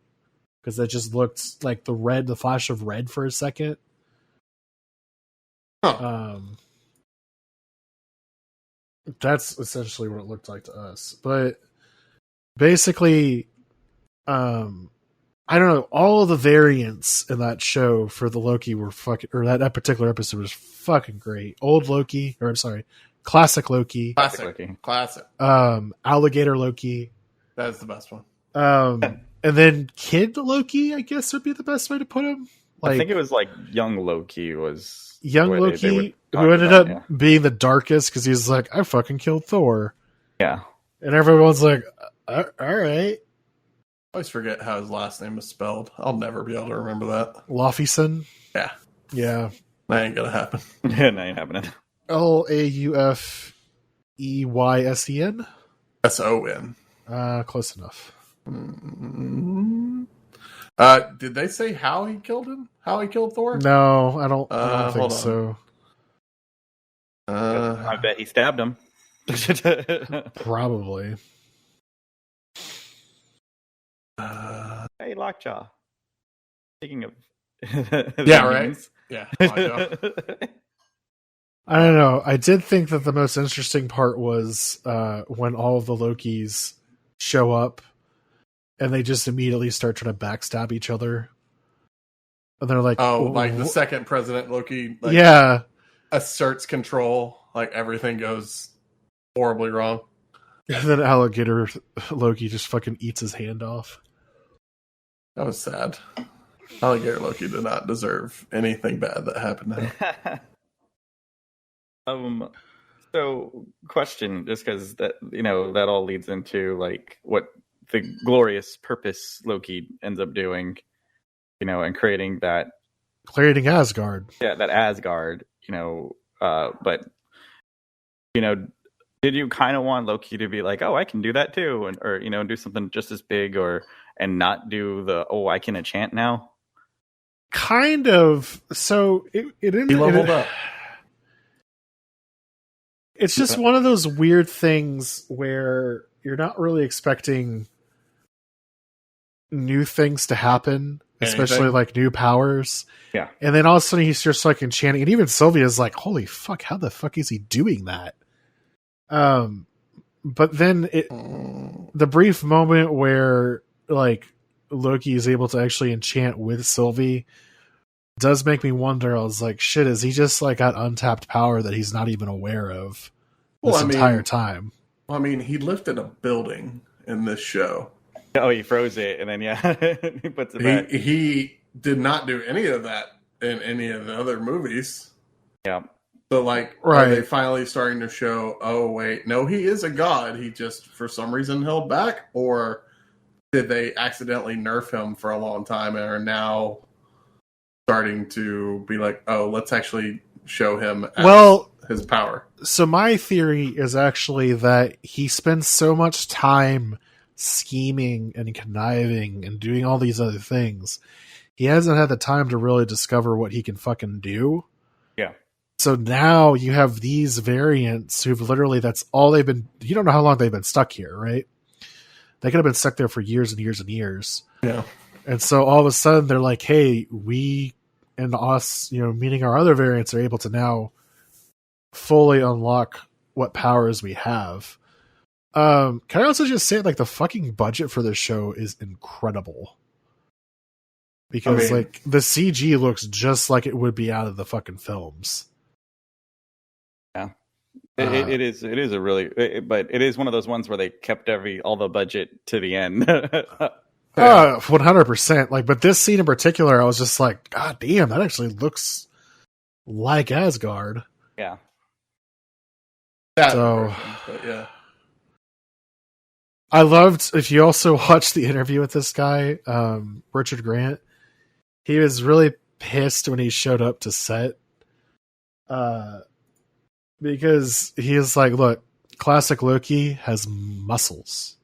Because it just looked like the flash of red for a second. Huh. That's essentially what it looked like to us. But basically, I don't know, all of the variants in that show for the Loki were fucking, or that particular episode was fucking great. Old Loki, or I'm sorry, classic Loki, Classic. alligator Loki, That's the best one. and then Kid Loki, I guess would be the best way to put him. I think it was like young Loki was young the way Loki, they would talk who ended about, up being the darkest because he's like, I fucking killed Thor. Yeah. And everyone's like, all right. I always forget how his last name is spelled. I'll never be able to remember that. Laufeyson. Yeah. Yeah. That ain't gonna happen. Yeah, that ain't happening. Laufeysen. SON. Close enough. Did they say how he killed him? How he killed Thor? No, I don't think hold on. so. I bet he stabbed him. Probably. Hey, Lockjaw. Speaking of Yeah, right. Yeah. Oh, I know. I don't know. I did think that the most interesting part was when all of the Lokis show up and they just immediately start trying to backstab each other. And they're like, Oh, like the second President Loki, like, yeah, asserts control, like everything goes horribly wrong. and then Alligator Loki just fucking eats his hand off. That was sad. Alligator Loki did not deserve anything bad that happened to him. So question, just because that that all leads into like what the glorious purpose Loki ends up doing, and creating Asgard. Yeah, that Asgard, but did you kind of want Loki to be like, oh, I can do that too, or do something just as big, and not do the I can enchant now? Kind of. So it He leveled up. It's just one of those weird things where you're not really expecting new things to happen, especially like new powers. Yeah. And then all of a sudden he's just like enchanting, and even Sylvia's like, holy fuck, how the fuck is he doing that? But then the brief moment where like Loki is able to actually enchant with Sylvie does make me wonder. I was like, shit, is he just like got untapped power that he's not even aware of this entire time? Well, I mean, he lifted a building in this show. Oh, he froze it, and then he puts it back. He did not do any of that in any of the other movies. Yeah. So, like, are they finally starting to show, oh, wait, no, he is a god. He just, for some reason, held back? Or did they accidentally nerf him for a long time and are now starting to be like, oh, let's actually show him his power? So my theory is actually that he spends so much time scheming and conniving and doing all these other things, he hasn't had the time to really discover what he can fucking do. Yeah. So now you have these variants who've literally, that's all they've been, you don't know how long they've been stuck here, right? They could have been stuck there for years and years and years. Yeah. And so all of a sudden they're like, hey, we and us, meaning our other variants, are able to now fully unlock what powers we have. Can I also just say, like, the fucking budget for this show is incredible. Because, like, the CG looks just like it would be out of the fucking films. Yeah. It is a really, but it is one of those ones where they kept all the budget to the end. 100%. Like, but this scene in particular, I was just like, God damn, that actually looks like Asgard. Yeah. So, but yeah. I loved, if you also watched the interview with this guy, Richard Grant, he was really pissed when he showed up to set. Because he is like, look, classic Loki has muscles.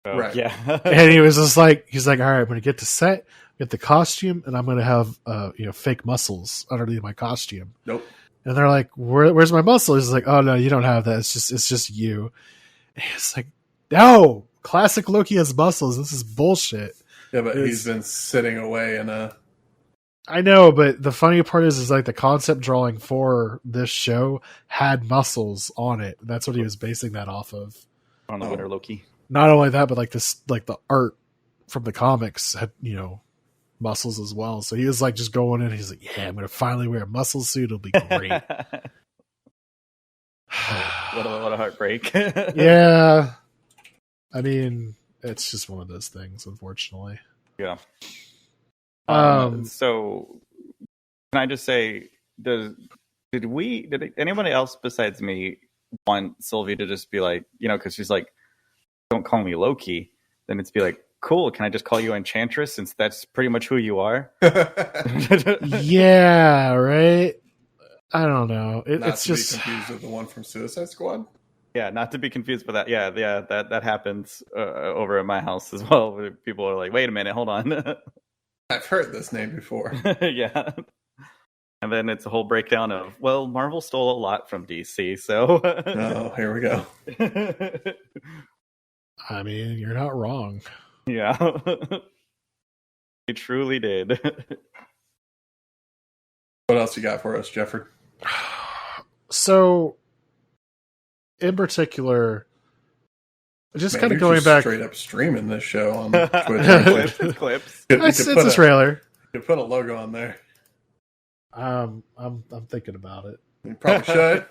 Oh, right. Yeah. And he was just like, he's like, all right, I'm going to get to set, get the costume, and I'm going to have, fake muscles underneath my costume. Nope. And they're like, where's my muscle? He's like, oh no, you don't have that. It's just you. And he's like, no, classic Loki has muscles. This is bullshit. Yeah, but he's been sitting away in a... I know, but the funny part is like the concept drawing for this show had muscles on it. That's what he was basing that off of. On the Winter Loki. Not only that, but like this, like the art from the comics had, muscles as well. So he was like just going in. He's like, yeah, I'm going to finally wear a muscle suit. It'll be great. What a heartbreak. Yeah. I mean, it's just one of those things, unfortunately. Yeah. So can I just say, did anybody else besides me want Sylvie to just be like, because she's like, don't call me Loki. Then it's be like, cool, can I just call you Enchantress since that's pretty much who you are? Yeah, right? I don't know. It's just... Not to be confused with the one from Suicide Squad? Yeah, not to be confused with that. Yeah, that happens over at my house as well. Where people are like, wait a minute, hold on. I've heard this name before. Yeah. And then it's a whole breakdown of, well, Marvel stole a lot from DC, so... Oh, here we go. I mean, you're not wrong. Yeah. He truly did. What else you got for us, Jeffrey? So, in particular, just Man, kind of you're going just back. straight up streaming this show on Twitch. Clips. It's a trailer. You put a logo on there. I'm thinking about it. You probably should.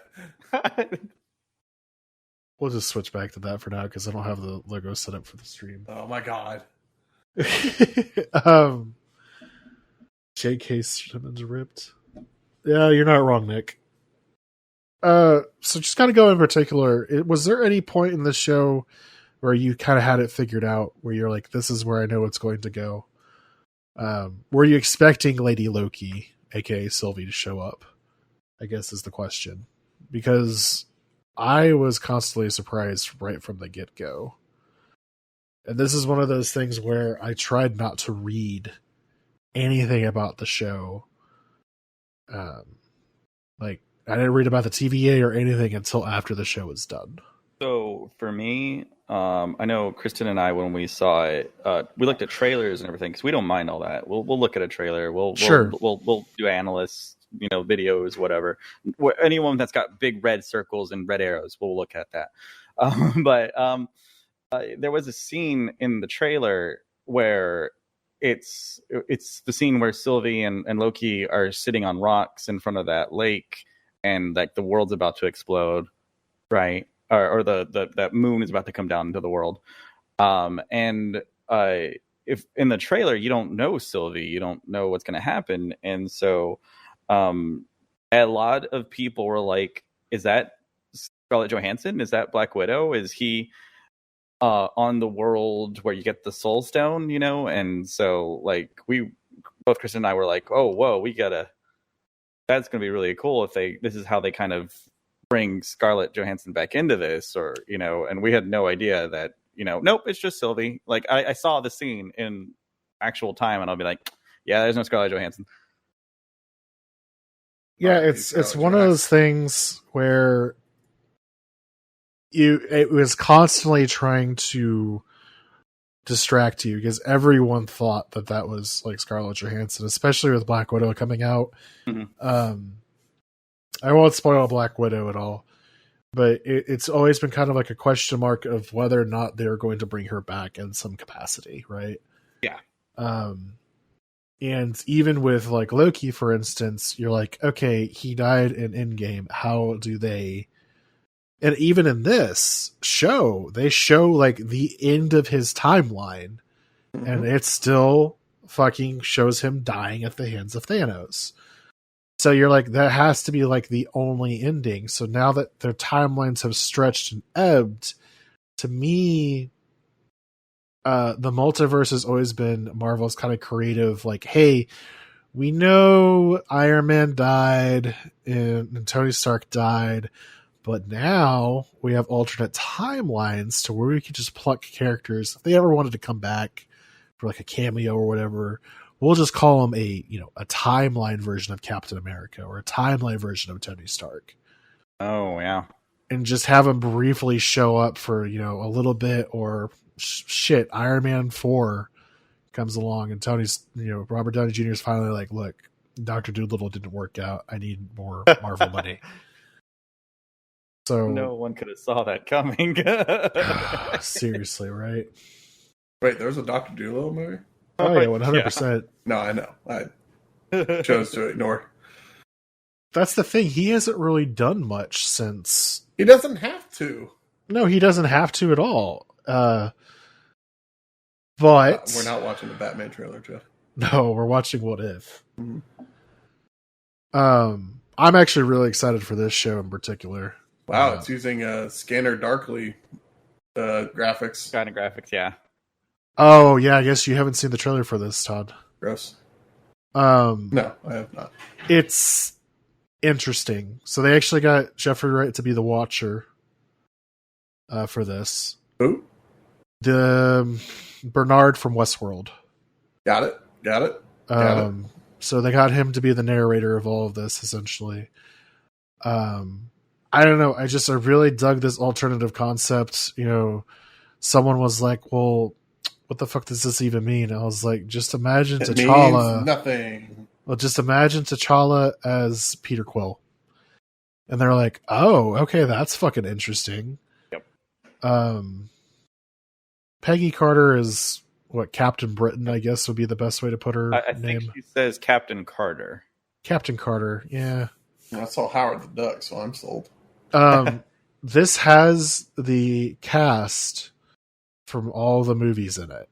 We'll just switch back to that for now because I don't have the logo set up for the stream. Oh my god. J.K. Simmons ripped. Yeah, you're not wrong, Nick. So just kind of go in particular, was there any point in the show where you kind of had it figured out, where you're like, this is where I know it's going to go? Were you expecting Lady Loki, aka Sylvie, to show up? I guess is the question. Because I was constantly surprised right from the get-go. And this is one of those things where I tried not to read anything about the show. Like, I didn't read about the TVA or anything until after the show was done. So for me, I know Kristen and I, when we saw it, we looked at trailers and everything because we don't mind all that. We'll look at a trailer. We'll do analysts, videos, whatever. Anyone that's got big red circles and red arrows, we'll look at that. But there was a scene in the trailer where it's the scene where Sylvie and Loki are sitting on rocks in front of that lake, and like the world's about to explode, right? Or the that moon is about to come down into the world. And if in the trailer you don't know Sylvie, you don't know what's going to happen, and so a lot of people were like, "Is that Scarlett Johansson? Is that Black Widow? Is he on the world where you get the Soul Stone?" And so like both Kristen and I were like, "Oh, whoa, that's going to be really cool if this is how they kind of bring Scarlett Johansson back into this," or and we had no idea that nope, it's just Sylvie. Like I saw the scene in actual time, and I'll be like, yeah, there's no Scarlett Johansson. Yeah, it's one of those things where it was constantly trying to distract you because everyone thought that was like Scarlett Johansson, especially with Black Widow coming out. Mm-hmm. I won't spoil Black Widow at all, but it's always been kind of like a question mark of whether or not they're going to bring her back in some capacity, right? Yeah. And even with like Loki, for instance, you're like, okay, he died in Endgame. How do they? And even in this show, they show like the end of his timeline, mm-hmm. and it still fucking shows him dying at the hands of Thanos. So you're like, that has to be like the only ending. So now that their timelines have stretched and ebbed, to me, the multiverse has always been Marvel's kind of creative, like, hey, we know Iron Man died and Tony Stark died, but now we have alternate timelines to where we can just pluck characters. If they ever wanted to come back for like a cameo or whatever, we'll just call them a timeline version of Captain America or a timeline version of Tony Stark. Oh, yeah. And just have him briefly show up for, a little bit, or shit, Iron Man 4 comes along and Tony's, Robert Downey Jr. is finally like, look, Dr. Doolittle didn't work out. I need more Marvel money. So no one could have saw that coming. Seriously, right? Wait, there was a Dr. Doolittle movie? Oh yeah, 100%. Yeah. No, I know. I chose to ignore. That's the thing. He hasn't really done much since. He doesn't have to. No, he doesn't have to at all. But we're not watching the Batman trailer, Jeff. No, we're watching What If. Mm-hmm. I'm actually really excited for this show in particular. Wow, it's using Scanner Darkly graphics. Kind of graphics, yeah. Oh yeah, I guess you haven't seen the trailer for this, Todd. Gross. No, I have not. It's interesting. So they actually got Jeffrey Wright to be the Watcher for this. Who? The Bernard from Westworld. Got it. So they got him to be the narrator of all of this, essentially. I don't know. I really dug this alternative concept. Someone was like, well, what the fuck does this even mean? I was like, just imagine It T'Challa. means nothing. Well, just imagine T'Challa as Peter Quill. And they're like, oh, okay, that's fucking interesting. Yep. Peggy Carter is what, Captain Britain, I guess would be the best way to put her I name. think she says Captain Carter. Captain Carter, yeah. I saw Howard the Duck, so I'm sold. This has the cast from all the movies in it.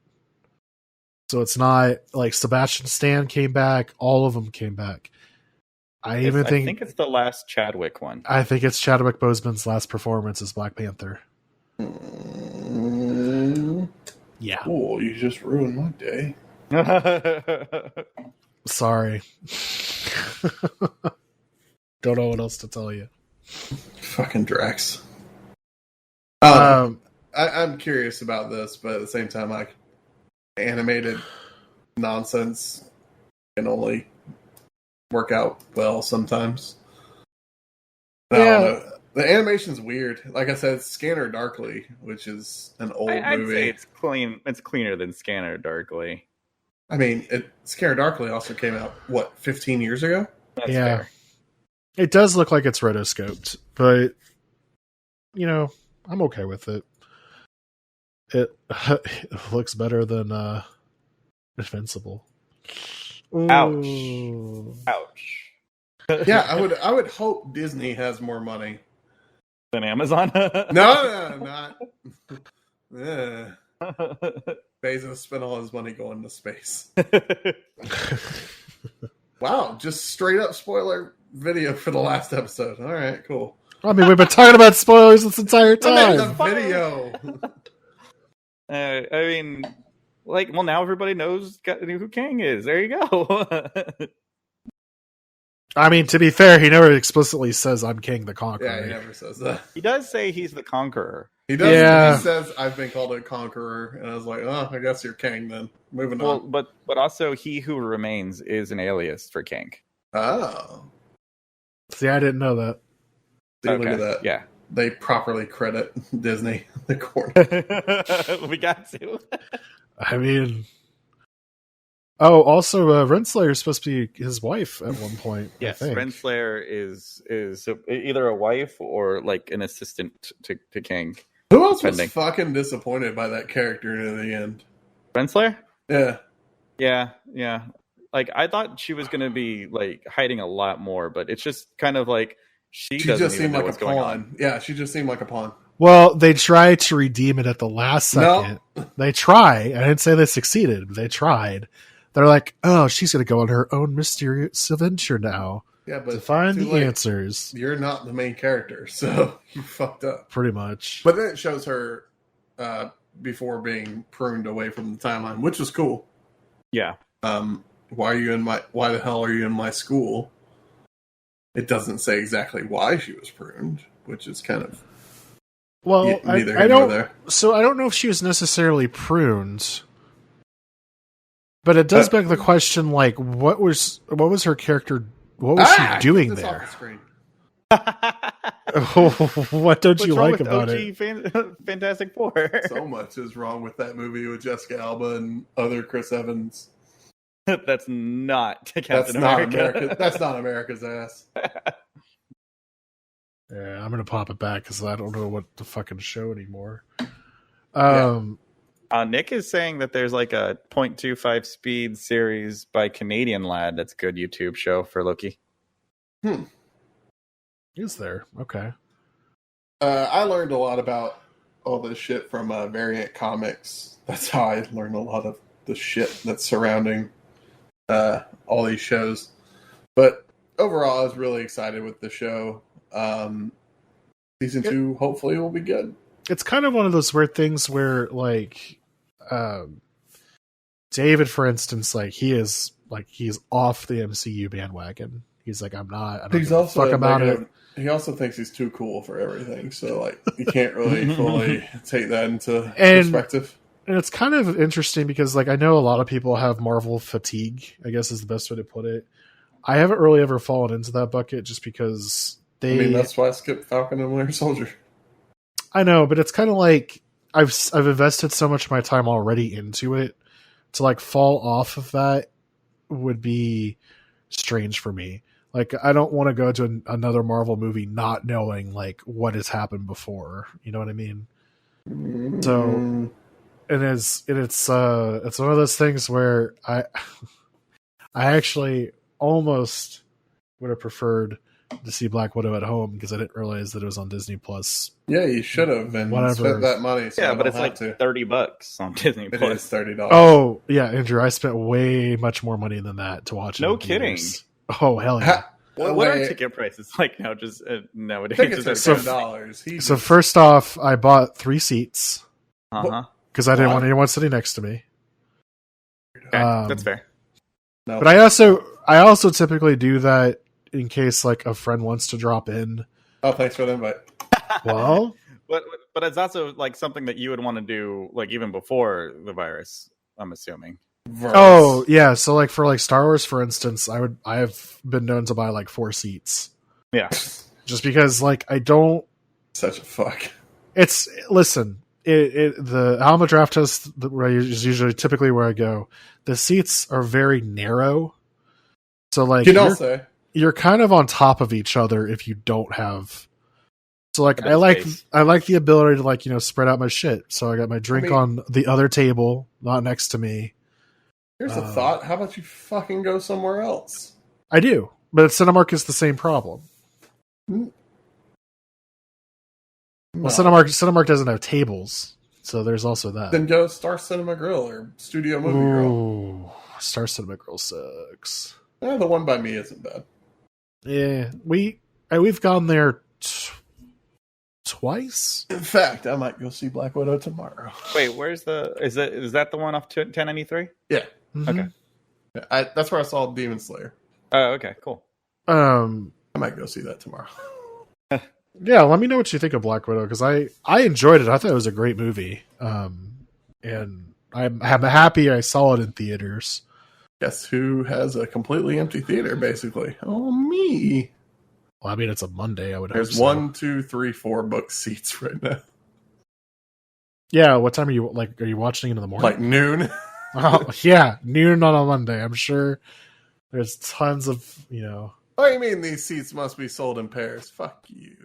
So it's not like Sebastian Stan came back, all of them came back. I think it's the last Chadwick one. I think it's Chadwick Boseman's last performance as Black Panther. Yeah. Cool, you just ruined my day. Sorry. Don't know what else to tell you. Fucking Drax. I'm curious about this, but at the same time, like, animated nonsense can only work out well sometimes. I don't know. The animation's weird. Like I said, Scanner Darkly, which is an old I'd movie. say it's clean. It's cleaner than Scanner Darkly. I mean, Scanner Darkly also came out, 15 years ago? That's yeah. fair. It does look like it's rotoscoped, but, I'm okay with it. It looks better than Invincible. Ouch. Ooh. Ouch. Yeah, I would hope Disney has more money. Than Amazon? No, not. Yeah. Bezos spent all his money going to space. Wow, just straight up spoiler video for the last episode. All right, cool. I mean, we've been talking about spoilers this entire I meant time. the video. I mean, now everybody knows who Kang is. There you go. I mean, to be fair, he never explicitly says I'm King the Conqueror. Yeah, he never says that. He does say he's the conqueror. He does. Yeah. He says, "I've been called a conqueror," and I was like, "Oh, I guess you're king then." Moving on. But also, he who remains is an alias for King. Oh, See, I didn't know that. see, look at that. Yeah, They properly credit Disney the corner. we got to. I mean, also, Renslayer is supposed to be his wife at one point. Yes, I think. Renslayer is either a wife or like an assistant to King. Who else was Depending. fucking disappointed by that character near the end? Renslayer? Yeah. Yeah. Like, I thought she was going to be like hiding a lot more, but it's just kind of like she doesn't just even seemed know like what's a going pawn. on. Yeah, she just seemed like a pawn. Well, they tried to redeem it at the last second. No. They try. I didn't say they succeeded, but they tried. They're like, oh, she's going to go on her own mysterious adventure now Yeah, but to find too the late. answers. You're not the main character, so you fucked up. Pretty much. But then it shows her before being pruned away from the timeline, which was cool. Yeah. Why the hell are you in my school? It doesn't say exactly why she was pruned, which is kind of Well, neither I here nor don't. there. So I don't know if she was necessarily pruned, but it does beg the question: like, what was her character? What was she doing get this off there? the screen. What don't you What's wrong like with about OG it? Fantastic Four? So much is wrong with that movie with Jessica Alba and other Chris Evans. That's not Captain That's not America. America. That's not America's ass. Yeah, I'm gonna pop it back because I don't know what to fucking show anymore. Nick is saying that there's like a 0.25 speed series by Canadian lad that's a good YouTube show for Loki. Is there? Okay. I learned a lot about all this shit from Variant Comics. That's how I learned a lot of the shit that's surrounding all these shows. But overall, I was really excited with the show. Season 2 hopefully will be good. It's kind of one of those weird things where, like, David, for instance, like he's off the MCU bandwagon. He's like, I'm not. I don't He's give a also fuck about it. He also thinks he's too cool for everything. So like, you can't really fully take that into And- perspective. And it's kind of interesting because, like, I know a lot of people have Marvel fatigue, I guess is the best way to put it. I haven't really ever fallen into that bucket just because I mean, that's why I skipped Falcon and Winter Soldier. I know, but it's kind of like I've invested so much of my time already into it to like fall off of that would be strange for me. Like, I don't want to go to another Marvel movie not knowing like what has happened before. You know what I mean? So, and it's one of those things where I actually almost would have preferred to see Black Widow at home because I didn't realize that it was on Disney Plus. Yeah, you should have spent that money. So but it's like $30 on Disney Plus. It is $30. Oh yeah, Andrew, I spent way much more money than that to watch it. No kidding. Oh hell yeah. What are ticket prices like now? Just nowadays, tickets are $10. So first off, I bought 3 seats because I didn't want anyone sitting next to me. Okay, that's fair. No. But I also typically do that in case like a friend wants to drop in. Oh, thanks for the invite. Well, but it's also like something that you would want to do like even before the virus, I'm assuming. Oh yeah, so like for like Star Wars, for instance, I have been known to buy like 4 seats. Yeah, just because like I don't. Such a fuck. It's listen. The Alma Draft House is usually typically where I go. The seats are very narrow, so like you're kind of on top of each other if you don't have. So like I like the ability to like spread out my shit. So I got my drink on the other table, not next to me. Here's a thought. How about you fucking go somewhere else? I do, but at Cinemark is the same problem. No. Well, Cinemark doesn't have tables, so there's also that. Then go Star Cinema Grill or Studio Movie Grill. Star Cinema Grill sucks. The one by me isn't bad. Yeah, we've gone there twice. In fact, I might go see Black Widow tomorrow. Wait, where's is that the one off 1093? Yeah. Mm-hmm. Okay. Yeah, that's where I saw Demon Slayer. Oh, okay, cool. I might go see that tomorrow. Yeah, let me know what you think of Black Widow because I enjoyed it. I thought it was a great movie, and I'm happy I saw it in theaters. Guess who has a completely empty theater? Basically, me. Well, I mean, it's a Monday. I would. There's hope so. 1, 2, 3, 4 booked seats right now. Yeah, what time are you like? Are you watching it in the morning? Like noon. Oh yeah, noon on a Monday. I'm sure there's tons of Oh, you mean these seats must be sold in pairs? Fuck you.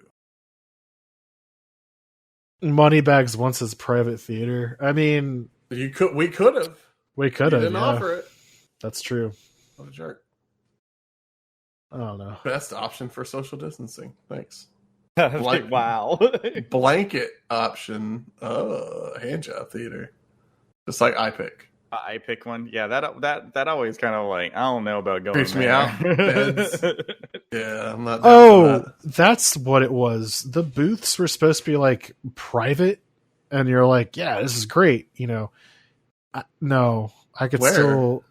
Moneybags wants his private theater. I mean, we could have. We could have. Didn't offer it. That's true. What a jerk. I don't know. Best option for social distancing. Thanks. Wow. Blanket option. Hand job theater. Just like iPick. I pick one. Yeah, that always kind of like I don't know about going. Creeps me out. Beds. Yeah, I'm not. That's what it was. The booths were supposed to be like private, and you're like, yeah, this is great. No, I could still.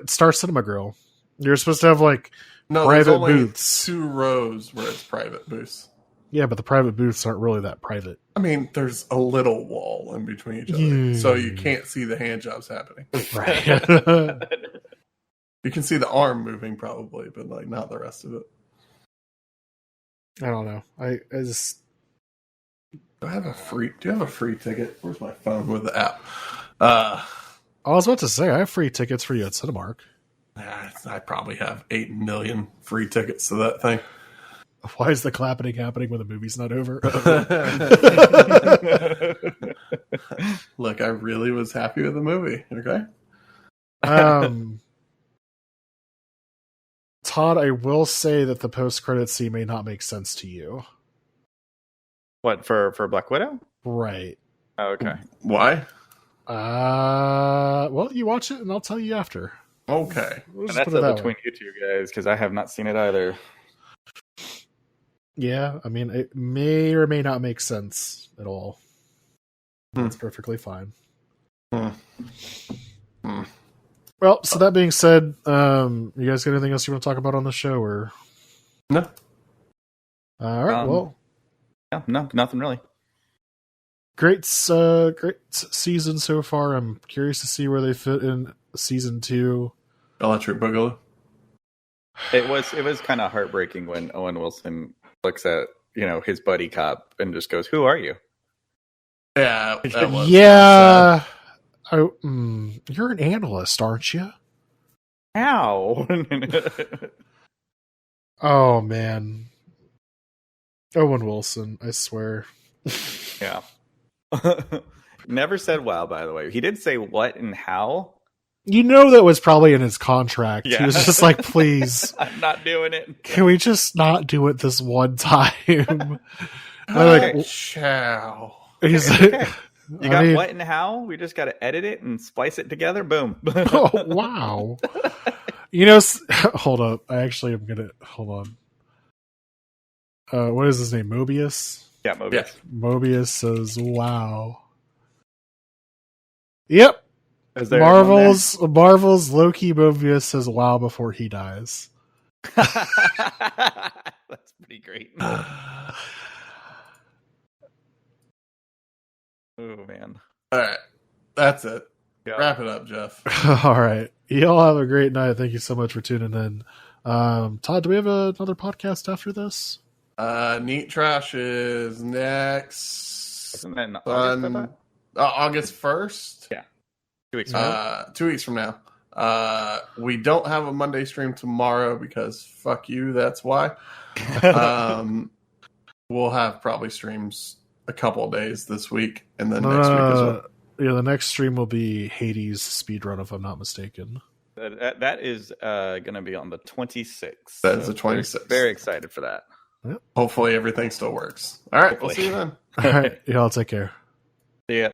Star Cinema Grill. You're supposed to have like private booths. 2 rows where it's private booths. Yeah, but the private booths aren't really that private. I mean, there's a little wall in between each other, so you can't see the hand jobs happening. Right. You can see the arm moving probably, but like not the rest of it. I don't know. I just. Do you have a free ticket? Where's my phone with the app? I was about to say I have free tickets for you at Cinemark. I probably have 8 million free tickets to that thing. Why is the clapping happening when the movie's not over? Look, I really was happy with the movie. Okay. Todd, I will say that the post-credit scene may not make sense to you. What for Black Widow? Right. Oh, okay. Why? Well, you watch it and I'll tell you after. Okay. And that's between you two guys because I have not seen it either. Yeah, I mean, it may or may not make sense at all. That's perfectly fine. Well, so that being said, you guys got anything else you want to talk about on the show, or no? All right. Well, no, nothing really. Great season so far. I'm curious to see where they fit in season 2. Electric Boogaloo. It was kind of heartbreaking when Owen Wilson looks at his buddy cop and just goes, "Who are you?" Yeah, that was Yeah. You're an analyst, aren't you? How? Oh, man. Owen Wilson, I swear. Yeah. Never said wow, by the way. He did say what and how. You know that was probably in his contract. Yeah. He was just like, please, I'm not doing it. can we just not do it this one time? like, chow. He's Okay. like, You got what and how? We just got to edit it and splice it together. Boom. oh, wow. You know, hold up. I actually am going to, hold on. What is his name? Mobius? Yeah, Mobius. Yeah. Mobius says, wow. Yep. Is there Marvel's Loki. Mobius says wow before he dies. That's pretty great. Oh, man. All right. That's it. Yeah. Wrap it up, Jeff. All right. Y'all have a great night. Thank you so much for tuning in. Todd, do we have another podcast after this? Neat Trash is next. Isn't that in August 1st? Yeah. 2 weeks from now. 2 weeks from now. We don't have a Monday stream tomorrow because fuck you, that's why. We'll have probably streams a couple of days this week and then next week as well. Yeah, the next stream will be Hades speedrun, if I'm not mistaken. That is going to be on the 26th. That is the 26th. Very excited for that. Hopefully everything still works. All right, Hopefully. We'll see you then. All right, y'all take care.